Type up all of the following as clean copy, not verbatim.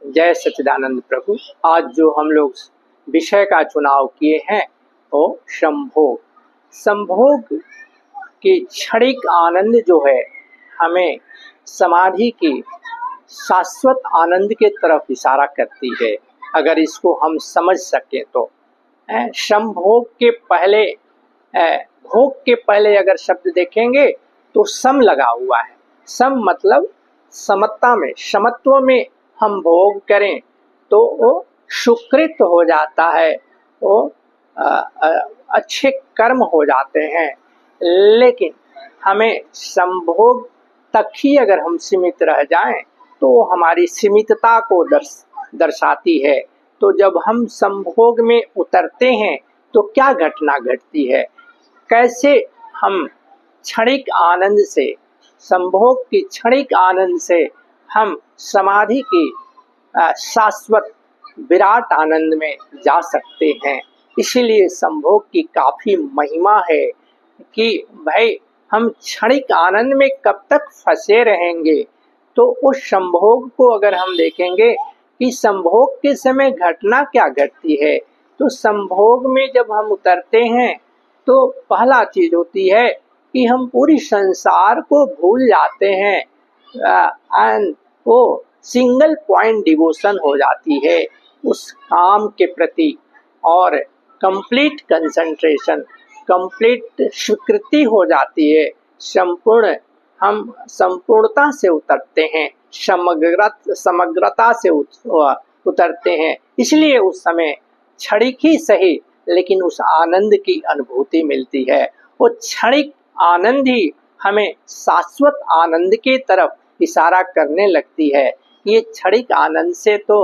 जय सच्चिदानंद प्रभु। आज जो हम लोग विषय का चुनाव किए हैं वो संभोग। संभोग की क्षणिक आनंद जो है हमें समाधि की शाश्वत आनंद के तरफ इशारा करती है। अगर इसको हम समझ सके तो संभोग के पहले भोग के पहले अगर शब्द देखेंगे तो सम लगा हुआ है। सम मतलब समता में, समत्व में हम भोग करें तो वो सुकृत हो जाता है, वो अच्छे कर्म हो जाते हैं। लेकिन हमें संभोग तक ही अगर हम सीमित रह जाएं तो हमारी सीमितता को दर्शाती है। तो जब हम संभोग में उतरते हैं तो क्या घटना घटती है, कैसे हम क्षणिक आनंद से, संभोग की क्षणिक आनंद से हम समाधि की शाश्वत विराट आनंद में जा सकते हैं। इसीलिए संभोग की काफी महिमा है कि भाई हम क्षणिक आनंद में कब तक फंसे रहेंगे। तो उस संभोग को अगर हम देखेंगे कि संभोग के समय घटना क्या घटती है, तो संभोग में जब हम उतरते हैं तो पहला चीज होती है कि हम पूरी संसार को भूल जाते हैं एंड वो सिंगल पॉइंट डिवोशन हो जाती है उस काम के प्रति, और कंप्लीट कंसंट्रेशन, कंप्लीट स्वीकृति हो जाती है। संपूर्ण, हम संपूर्णता से उतरते हैं, समग्रता से उतरते हैं। इसलिए उस समय क्षणिक ही सही लेकिन उस आनंद की अनुभूति मिलती है। वो क्षणिक आनंद ही हमें शाश्वत आनंद की तरफ इशारा करने लगती है। ये क्षणिक आनंद से तो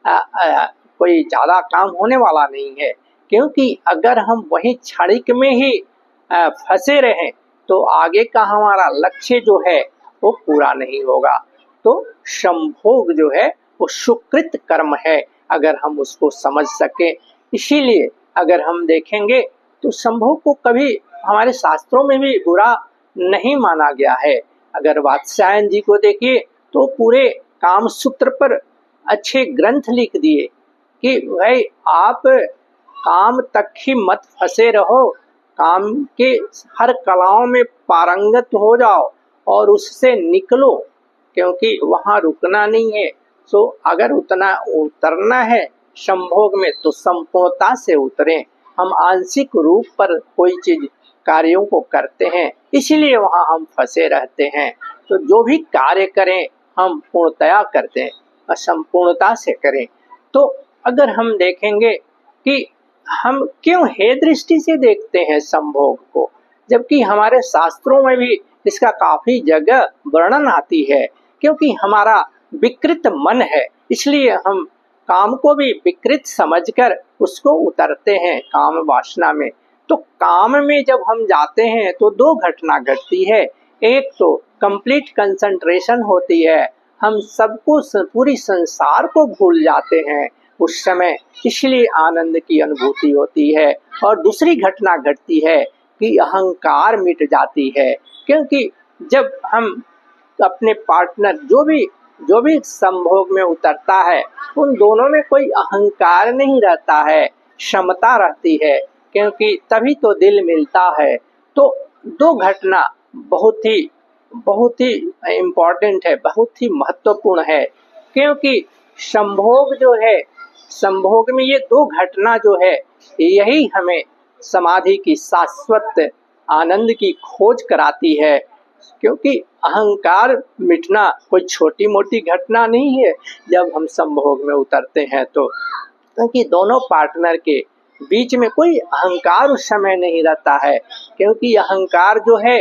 कोई ज्यादा काम होने वाला नहीं है, क्योंकि अगर हम वही क्षणिक में ही फंसे रहें तो आगे का हमारा लक्ष्य जो है वो पूरा नहीं होगा। तो संभोग जो है वो सुकृत कर्म है, अगर हम उसको समझ सके। इसीलिए अगर हम देखेंगे तो संभोग को कभी हमारे शास्त्रों में भी बुरा नहीं माना गया है। अगर वात्स्यायन जी को देखिए तो पूरे काम सूत्र पर अच्छे ग्रंथ लिख दिए कि भाई आप काम तक ही मत फंसे रहो, काम के हर कलाओं में पारंगत हो जाओ और उससे निकलो, क्योंकि वहां रुकना नहीं है। सो अगर उतरना है संभोग में तो संपूर्णता से उतरें। हम आंशिक रूप पर कोई चीज कार्यों को करते हैं, इसीलिए वहां हम फंसे रहते हैं। तो जो भी कार्य करें हम पूर्णतया करते हैं, संपूर्णता से करें। तो अगर हम देखेंगे कि हम क्यों हे दृष्टि से देखते हैं संभोग को, जबकि हमारे शास्त्रों में भी इसका काफी जगह वर्णन आती है। क्योंकि हमारा विकृत मन है, इसलिए हम काम को भी विकृत समझकर उसको उतरते हैं काम वासना में। तो काम में जब हम जाते हैं तो दो घटना घटती है। एक तो कंप्लीट कंसंट्रेशन होती है, हम सबको, पूरी संसार को भूल जाते हैं उस समय, इसलिए आनंद की अनुभूति होती है। और दूसरी घटना घटती है कि अहंकार मिट जाती है। क्योंकि जब हम अपने पार्टनर, जो भी संभोग में उतरता है, उन दोनों में कोई अहंकार नहीं रहता है, क्षमता रहती है, क्योंकि तभी तो दिल मिलता है। तो दो घटना बहुत ही इम्पोर्टेंट है, बहुत ही महत्वपूर्ण है। क्योंकि संभोग जो है, संभोग में ये दो घटना जो है यही हमें समाधि की शाश्वत आनंद की खोज कराती है। क्योंकि अहंकार मिटना कोई छोटी मोटी घटना नहीं है जब हम संभोग में उतरते हैं तो, क्योंकि दोनों पार्टनर के बीच में कोई अहंकार उस समय नहीं रहता है। क्योंकि अहंकार जो है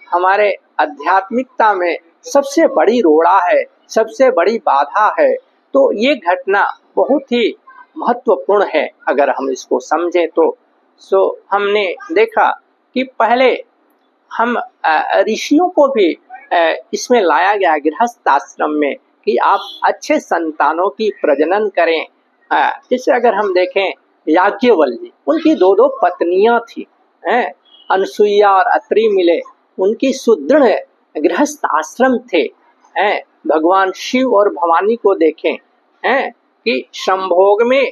हमारे आध्यात्मिकता में सबसे बड़ी रोड़ा है, सबसे बड़ी बाधा है। तो ये घटना बहुत ही महत्वपूर्ण है अगर हम इसको समझें तो। सो हमने देखा कि पहले हम ऋषियों को भी इसमें लाया गया गृहस्थ आश्रम में कि आप अच्छे संतानों की प्रजनन करें। जैसे अगर हम देखें याज्ञवल्क्य, उनकी दो पत्नियां थी, अनसुईया और अत्रि मिले, उनकी सुदृढ़ गृहस्थ आश्रम थे। भगवान शिव और भवानी को देखें हैं कि संभोग में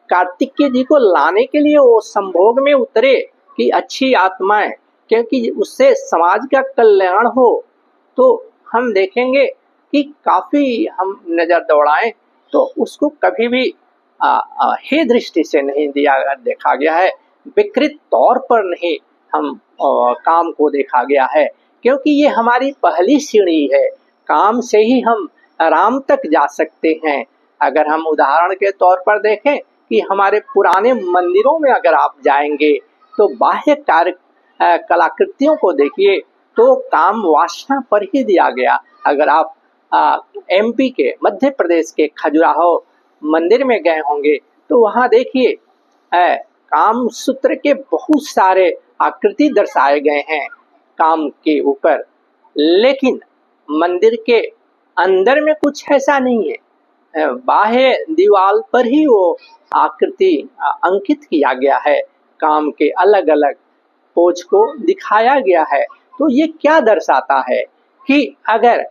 कार्तिकेय जी को लाने के लिए वो संभोग में उतरे कि अच्छी आत्माएं, क्योंकि उससे समाज का कल्याण हो। तो हम देखेंगे कि काफी हम नजर दौड़ाएं तो उसको कभी भी हे दृष्टि से नहीं देखा गया है, विकृत तौर पर नहीं हम काम को देखा गया है, क्योंकि ये हमारी पहली सीढ़ी है। काम से ही हम राम तक जा सकते हैं। अगर हम उदाहरण के तौर पर देखें कि हमारे पुराने मंदिरों में अगर आप जाएंगे तो बाह्य कार्य कलाकृतियों को देखिए तो काम वासना पर ही दिया गया। अगर आप एमपी के मध्य प्रदेश के खजुराहो मंदिर में गए होंगे तो वहां देखिए काम सूत्र के बहुत सारे आकृति दर्शाए गए हैं काम के ऊपर, लेकिन मंदिर के अंदर में कुछ ऐसा नहीं है। बाह्य दीवार पर ही वो आकृति अंकित किया गया है, काम के अलग अलग पोज को दिखाया गया है। तो ये क्या दर्शाता है कि अगर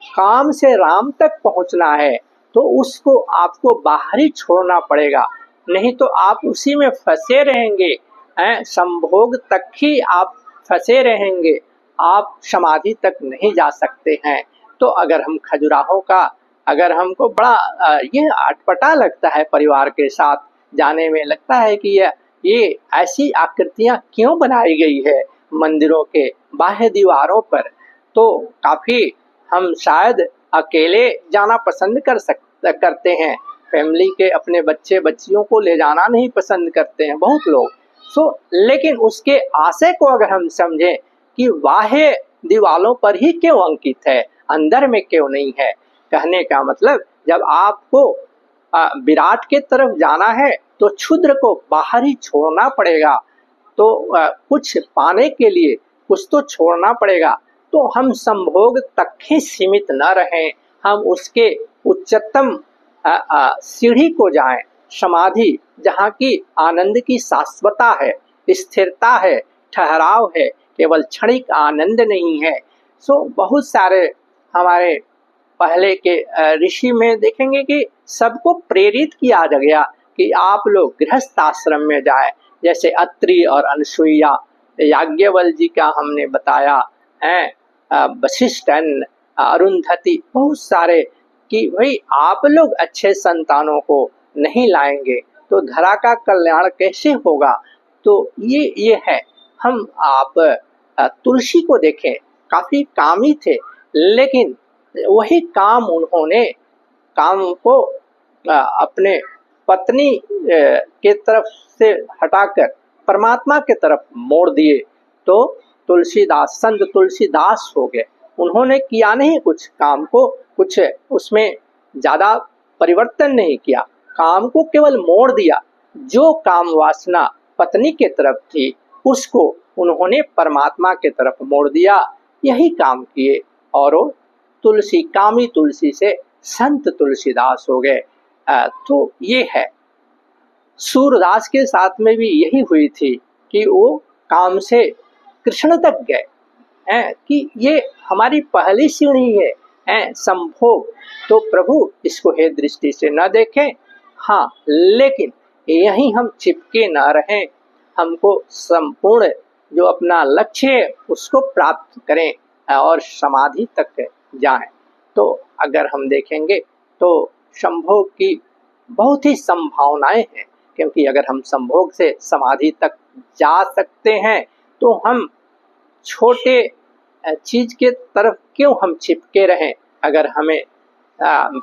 काम से राम तक पहुंचना है तो उसको आपको बाहर ही छोड़ना पड़ेगा, नहीं तो आप उसी में फंसे रहेंगे, संभोग तक ही आप फंसे रहेंगे, आप समाधि तक नहीं जा सकते हैं। तो अगर हम खजुराहो का, अगर हमको बड़ा ये अटपटा लगता है परिवार के साथ जाने में, लगता है कि ये ऐसी आकृतियां क्यों बनाई गई है मंदिरों के बाह्य दीवारों पर, तो काफी हम शायद अकेले जाना पसंद करते हैं, फैमिली के अपने बच्चे बच्चियों को ले जाना नहीं पसंद करते हैं बहुत लोग। लेकिन उसके आशय को अगर हम समझें कि बाह्य दीवालों पर ही क्यों अंकित है, अंदर में क्यों नहीं है, कहने का मतलब जब आपको विराट के तरफ जाना है तो क्षुद्र को बाहर ही छोड़ना पड़ेगा। तो कुछ पाने के लिए कुछ तो छोड़ना पड़ेगा। तो हम संभोग तक ही सीमित न रहें, हम उसके उच्चतम सीढ़ी को जाएं, समाधि जहाँ की आनंद की शाश्वता है, स्थिरता है, ठहराव है, केवल क्षणिक आनंद नहीं है। बहुत सारे हमारे पहले के ऋषि में देखेंगे कि सबको प्रेरित किया गया कि आप लोग गृहस्थ आश्रम में जाए, जैसे अत्रि और अनसुईया, याज्ञवल्क्य जी का हमने बताया है, वशिष्ठ, अरुंधति, बहुत सारे, कि भाई आप लोग अच्छे संतानों को नहीं लाएंगे तो धरा का कल्याण कैसे होगा। तो ये है। हम आप तुलसी को देखें, काफी कामी थे, लेकिन वही काम उन्होंने काम को अपने पत्नी के तरफ से हटाकर परमात्मा के तरफ मोड़ दिए। तो तुलसीदास, संत तुलसीदास हो गए। उन्होंने किया नहीं कुछ काम को, कुछ उसमें ज्यादा परिवर्तन नहीं किया, काम को केवल मोड़ दिया। जो काम वासना पत्नी के तरफ थी उसको उन्होंने परमात्मा के तरफ मोड़ दिया, यही काम किए और वो तुलसी, कामी तुलसी से संत तुलसीदास हो गए। तो ये है। सूरदास के साथ में भी यही हुई थी कि वो काम से कृष्ण तक गए, कि ये हमारी पहली सीढ़ी है संभोग। तो प्रभु इसको हे दृष्टि से न देखें, हाँ, लेकिन यही हम चिपके न रहें, हमको संपूर्ण जो अपना लक्ष्य है उसको प्राप्त करें और समाधि तक जाएं। तो अगर हम देखेंगे तो संभोग की बहुत ही संभावनाएं हैं, क्योंकि अगर हम संभोग से समाधि तक जा सकते हैं तो हम छोटे चीज के तरफ क्यों हम चिपके रहें। अगर हमें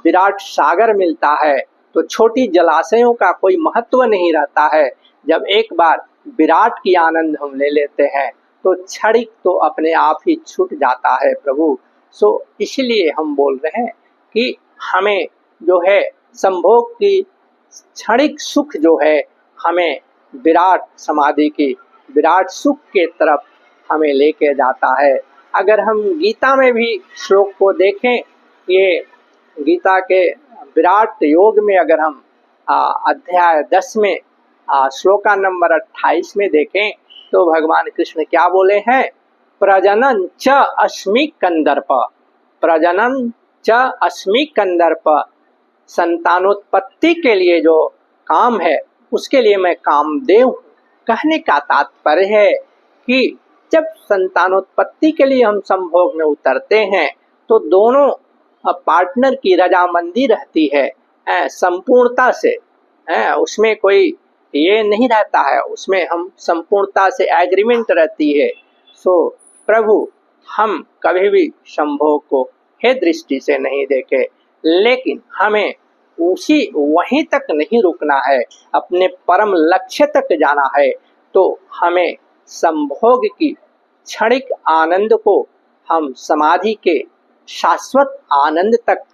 विराट सागर मिलता है तो छोटी जलाशयों का कोई महत्व नहीं रहता है। जब एक बार विराट की आनंद हम ले लेते हैं तो क्षणिक तो अपने आप ही छूट जाता है प्रभु। इसलिए हम बोल रहे हैं कि हमें जो है संभोग की क्षणिक सुख जो है, हमें विराट समाधि की विराट सुख के तरफ हमें लेके जाता है। अगर हम गीता में भी श्लोक को देखें, ये गीता के विराट योग में अगर हम अध्याय 10 में श्लोका नंबर 28 में देखें तो भगवान कृष्ण क्या बोले हैं, प्रजनन च अस्मि कंदर्प, प्रजनन च अस्मि कंदर्प, संतानोत्पत्ति के लिए जो काम है उसके लिए मैं कामदेव हूँ। कहने का तात्पर्य है कि जब संतानोत्पत्ति के लिए हम संभोग में उतरते हैं तो दोनों पार्टनर की रजामंदी रहती है संपूर्णता से, उसमें कोई ये नहीं रहता है, उसमें हम संपूर्णता से एग्रीमेंट रहती है। सो प्रभु हम कभी भी संभोग को हे दृष्टि से नहीं देखे, लेकिन हमें उसी वहीं तक नहीं रुकना है, अपने परम लक्ष्य तक जाना है। तो हमें संभोग की क्षणिक आनंद को हम समाधि के शाश्वत आनंद तक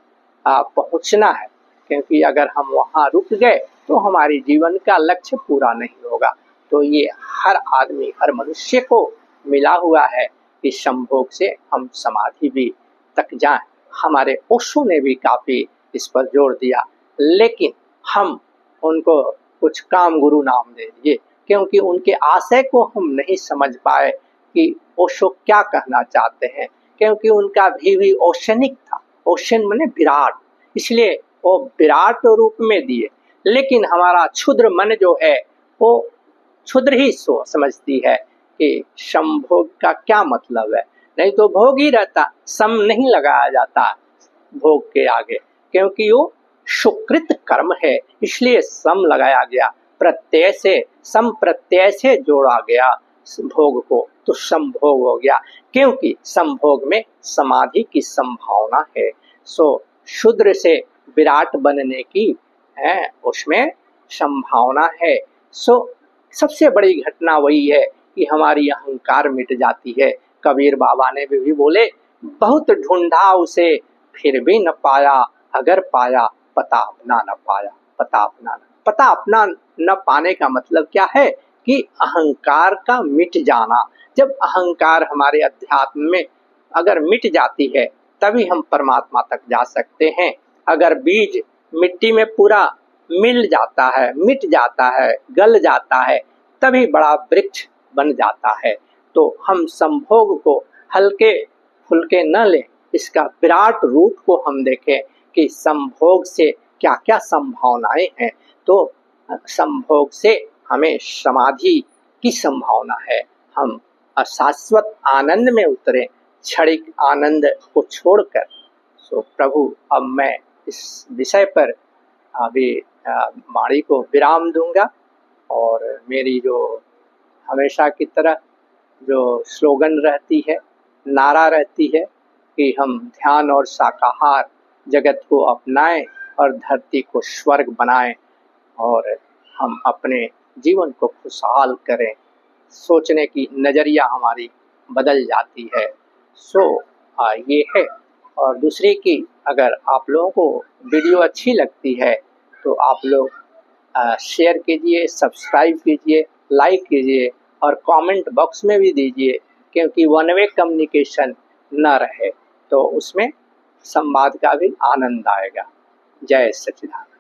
पहुंचना है, क्योंकि अगर हम वहां रुक गए तो हमारी जीवन का लक्ष्य पूरा नहीं होगा। तो ये हर आदमी, हर मनुष्य को मिला हुआ है कि संभोग से हम समाधि भी तक जाएं। हमारे ओशो ने भी काफी इस पर जोर दिया, लेकिन हम उनको कुछ काम गुरु नाम दे दिए, क्योंकि उनके आशय को हम नहीं समझ पाए कि ओशो क्या कहना चाहते हैं, क्योंकि उनका भी ओशनिक था। ओशन माने विराट, इसलिए वो विराट रूप में दिए। लेकिन हमारा क्षुद्र मन जो है वो क्षुद्र ही समझती है कि संभोग का क्या मतलब है। नहीं तो भोग ही रहता, सम नहीं लगाया जाता भोग के आगे, क्योंकि वो सुकृत कर्म है, इसलिए सम लगाया गया। प्रत्यय से, सम प्रत्यय से जोड़ा गया भोग को, तो संभोग हो गया, क्योंकि संभोग में समाधि की संभावना है। सो शूद्र से विराट बनने की उसमें संभावना है। सो सबसे बड़ी घटना वही है कि हमारी अहंकार मिट जाती है। कबीर बाबा ने भी बोले, बहुत ढूंढा उसे फिर भी न पाया, अगर पाया पता अपना न पाया। पता अपना न पाने का मतलब क्या है कि अहंकार का मिट जाना। जब अहंकार हमारे अध्यात्म में अगर मिट जाती है तभी हम परमात्मा तक जा सकते हैं। अगर बीज मिट्टी में पूरा मिल जाता है, मिट जाता है, गल जाता है, तभी बड़ा वृक्ष बन जाता है। तो हम संभोग को हल्के फुल्के न लें, इसका विराट रूप को हम देखें कि संभोग से क्या क्या संभावनाएं हैं। तो संभोग से हमें समाधि की संभावना है, हम शाश्वत आनंद में उतरे, क्षणिक आनंद को छोड़कर। सो प्रभु अब मैं इस विषय पर अभी वाणी को विराम दूंगा, और मेरी जो हमेशा की तरह जो स्लोगन रहती है, नारा रहती है कि हम ध्यान और शाकाहार जगत को अपनाएं और धरती को स्वर्ग बनाएं, और हम अपने जीवन को खुशहाल करें। सोचने की नज़रिया हमारी बदल जाती है। सो ये है। और दूसरी की, अगर आप लोगों को वीडियो अच्छी लगती है तो आप लोग शेयर कीजिए, सब्सक्राइब कीजिए, लाइक कीजिए और कमेंट बॉक्स में भी दीजिए, क्योंकि वन वे कम्युनिकेशन न रहे तो उसमें संवाद का भी आनंद आएगा। जय सच्चिदानंद।